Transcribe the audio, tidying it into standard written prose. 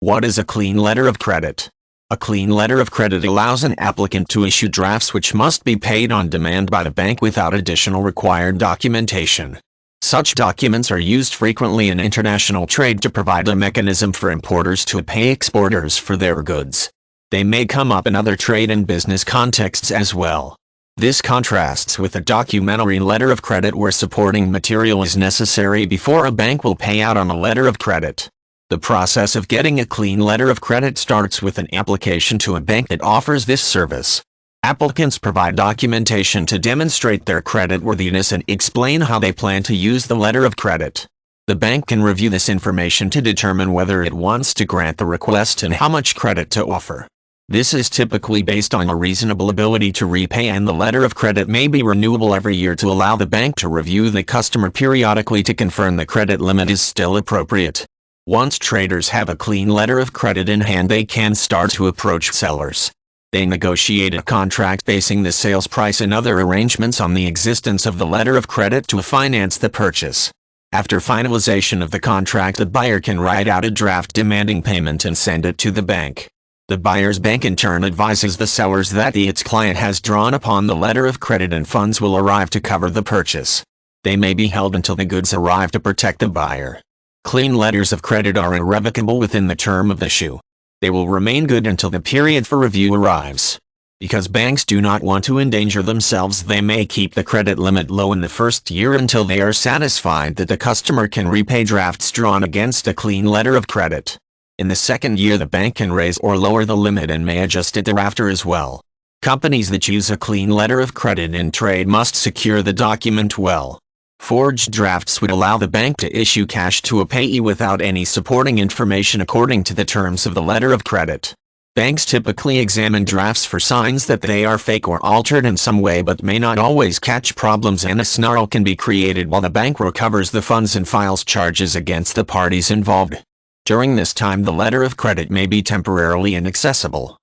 What is a clean letter of credit? A clean letter of credit allows an applicant to issue drafts which must be paid on demand by the bank without additional required documentation. Such documents are used frequently in international trade to provide a mechanism for importers to pay exporters for their goods. They may come up in other trade and business contexts as well. This contrasts with a documentary letter of credit where supporting material is necessary before a bank will pay out on a letter of credit. The process of getting a clean letter of credit starts with an application to a bank that offers this service. Applicants provide documentation to demonstrate their creditworthiness and explain how they plan to use the letter of credit. The bank can review this information to determine whether it wants to grant the request and how much credit to offer. This is typically based on a reasonable ability to repay, and the letter of credit may be renewable every year to allow the bank to review the customer periodically to confirm the credit limit is still appropriate. Once traders have a clean letter of credit in hand, they can start to approach sellers. They negotiate a contract basing the sales price and other arrangements on the existence of the letter of credit to finance the purchase. After finalization of the contract, the buyer can write out a draft demanding payment and send it to the bank. The buyer's bank in turn advises the sellers that its client has drawn upon the letter of credit and funds will arrive to cover the purchase. They may be held until the goods arrive to protect the buyer. Clean letters of credit are irrevocable within the term of issue. They will remain good until the period for review arrives. Because banks do not want to endanger themselves, they may keep the credit limit low in the first year until they are satisfied that the customer can repay drafts drawn against a clean letter of credit. In the second year, the bank can raise or lower the limit and may adjust it thereafter as well. Companies that use a clean letter of credit in trade must secure the document well. Forged drafts would allow the bank to issue cash to a payee without any supporting information according to the terms of the letter of credit. Banks typically examine drafts for signs that they are fake or altered in some way, but may not always catch problems, and a snarl can be created while the bank recovers the funds and files charges against the parties involved. During this time, the letter of credit may be temporarily inaccessible.